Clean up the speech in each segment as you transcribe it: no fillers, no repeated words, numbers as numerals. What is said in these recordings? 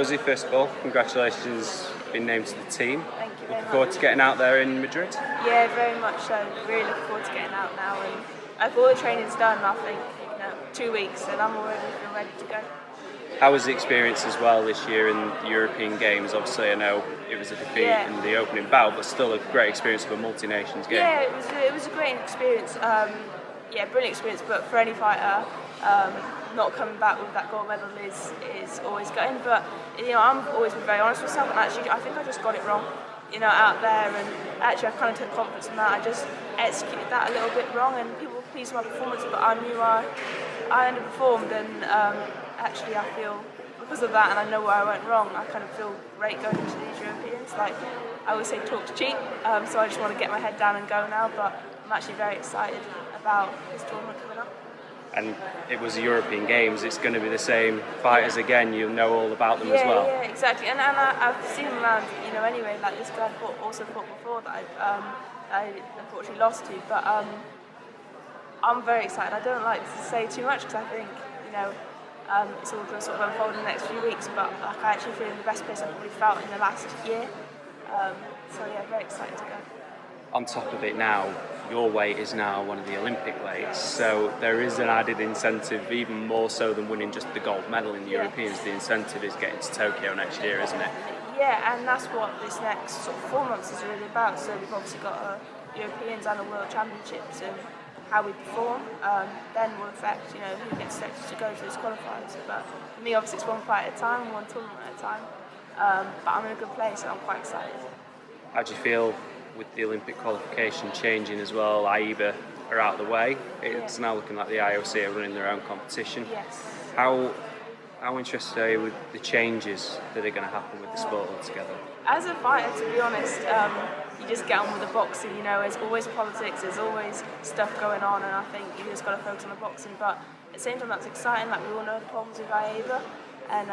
Rosie, first of all, congratulations on being named to the team. Thank you very Looking much. forward to getting out there in Madrid? Yeah, very much so. Really looking forward to getting out now, and all the training's done. I think 2 weeks, and I'm already feel ready to go. How was the experience as well this year in the European Games? Obviously, I know it was a defeat in the opening bout, but still a great experience of a multi-nations game. Yeah, it was a great experience. Brilliant experience. But for any fighter, not coming back with that gold medal is always gutting. But I'm always been very honest with myself, and actually, I think I just got it wrong. Out there, and actually, I kind of took confidence in that. I just executed that a little bit wrong, and people were pleased with my performance, but I knew I underperformed, and actually, I feel because of that, and I know where I went wrong. I kind of feel great going into these Europeans. Like I always say, talk's cheap, so I just want to get my head down and go now. But I'm actually very excited about this tournament coming up. And it was the European Games. It's going to be the same fighters again. You'll know all about them as well. Yeah, exactly. And I've seen them around, anyway. Like this guy also fought before that I unfortunately lost to. But I'm very excited. I don't like to say too much because I think it's all going to sort of unfold in the next few weeks. But I actually feel in the best place I've probably felt in the last year. Very excited to go. On top of it now, your weight is now one of the Olympic weights, so there is an added incentive, even more so than winning just the gold medal in the Europeans. The incentive is getting to Tokyo next year, isn't it? Yeah, and that's what this next sort of 4 months is really about. So we've obviously got Europeans and the World Championships, and how we perform then will affect who gets selected to go to those qualifiers. But for me, obviously, it's one fight at a time, one tournament at a time. But I'm in a good place, and I'm quite excited. How do you feel with the Olympic qualification changing as well? IEBA are out of the way. It's now looking like the IOC are running their own competition. Yes. How interested are you with the changes that are going to happen with the sport altogether? As a fighter, to be honest, you just get on with the boxing. There's always politics, there's always stuff going on, and I think you just got to focus on the boxing. But at the same time, that's exciting. Like we all know the problems with IEBA, and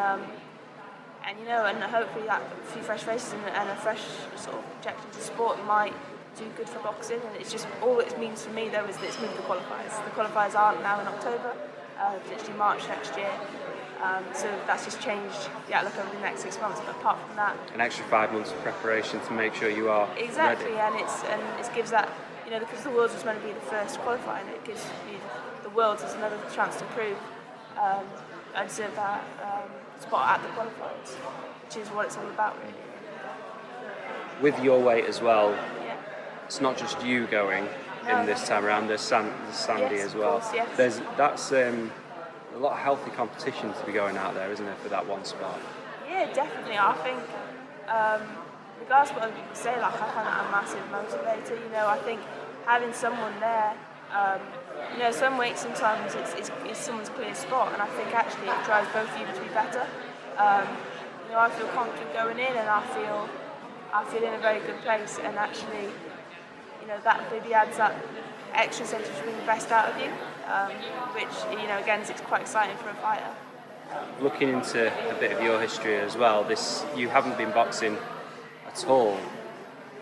hopefully that a few fresh faces and a fresh sort of injection to sport might do good for boxing. And it's just all it means for me though is that it's moved the qualifiers. The qualifiers aren't now in October, potentially March next year. So that's just changed the outlook over the next 6 months. But apart from that, an extra 5 months of preparation to make sure you are exactly, ready. and it gives that because the Worlds was meant to be the first qualifier, and it gives the Worlds as another chance to prove I deserve that spot at the qualifiers, which is what it's all about really. With your weight as well, it's not just you going in this time around. There's Sandy as well. Course, yes. That's a lot of healthy competition to be going out there, isn't there, for that one spot? Yeah, definitely. I think, regardless of what people say, I find that a massive motivator. I think having someone there, some weight sometimes it's someone's clear spot, and I think actually it drives both of you to be better. I feel confident going in, and I feel in a very good place, and actually, that maybe adds that extra incentive to bring the best out of you, which again it's quite exciting for a fighter. Looking into a bit of your history as well, you haven't been boxing at all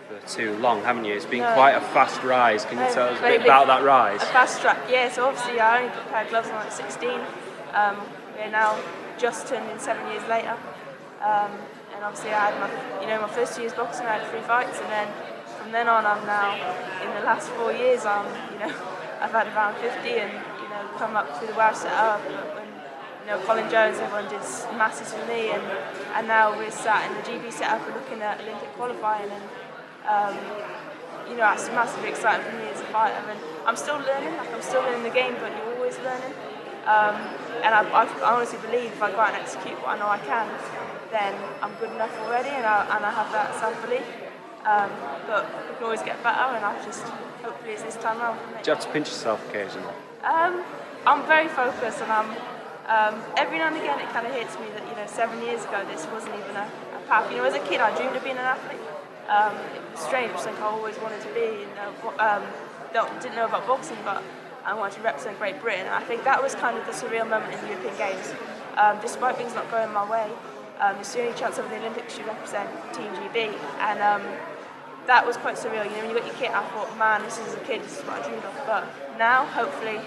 for too long, haven't you? It's been quite a fast rise. Can you tell us a bit about that rise? A fast track, yeah. So obviously I only put a pair of gloves on at 16. We're now just turned in 7 years later, and obviously I had my first 2 years boxing. I had 3 fights, and then from then on, I'm now in the last 4 years. I've had around 50, and come up through the WOW setup. When Colin Jones, everyone did masses for me, and now we're sat in the GB setup and looking at Olympic qualifying, and it's massively exciting for me as a fighter. And I'm still learning. I'm still learning the game, but you're always learning. And I honestly believe if I go out and execute what I know I can, then I'm good enough already, and I have that self-belief. But we can always get better, and hopefully it's this time around for me. Do you have to pinch yourself occasionally? I'm very focused, and every now and again it kind of hits me that 7 years ago this wasn't even a path. As a kid I dreamed of being an athlete. It was strange, just like I always wanted to be. Didn't know about boxing, but I wanted to represent Great Britain. And I think that was kind of the surreal moment in the European Games. Despite things not going my way, it's the only chance over the Olympics you represent Team GB, and that was quite surreal. When you got your kit, I thought, man, this is a kid, this is what I dreamed of. But now, hopefully,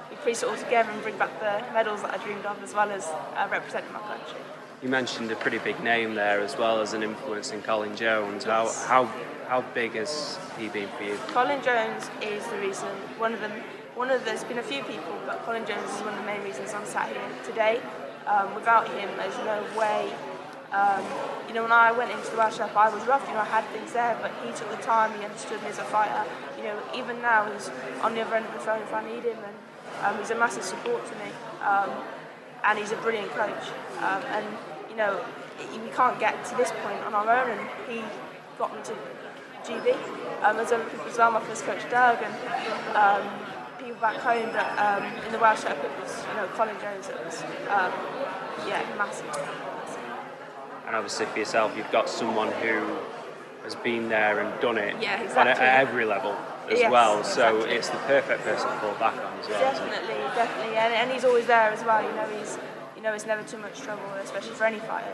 we piece it all together and bring back the medals that I dreamed of, as well as representing my country. You mentioned a pretty big name there as well as an influence in Colin Jones. Yes. How big has he been for you? Colin Jones is the reason. There's been a few people, but Colin Jones is one of the main reasons I'm sat here today. Without him, there's no way. When I went into the Welsh Cup, I was rough. I had things there, but he took the time. He understood me as a fighter. Even now he's on the other end of the phone if I need him, and he's a massive support to me. And he's a brilliant coach. We can't get to this point on our own, and he got me to GB. There's other people as well. My first coach, Doug, and people back home. But in the Welsh Cup, it was Colin Jones. It was massive. And obviously for yourself, you've got someone who has been there and done it exactly. at every level as well. So it's the perfect person to fall back on as well. Definitely, and he's always there as well. It's never too much trouble, especially for any fighter.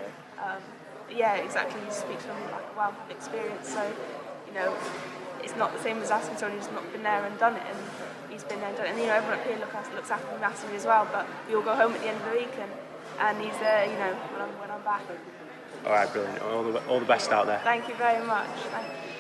Exactly. He speaks from a wealth of experience. So it's not the same as asking someone who's not been there and done it, and he's been there and done it. And everyone up here looks after me massively as well. But we all go home at the end of the week, and he's there. When I'm back. All right, brilliant. All the best out there. Thank you very much. Thank you.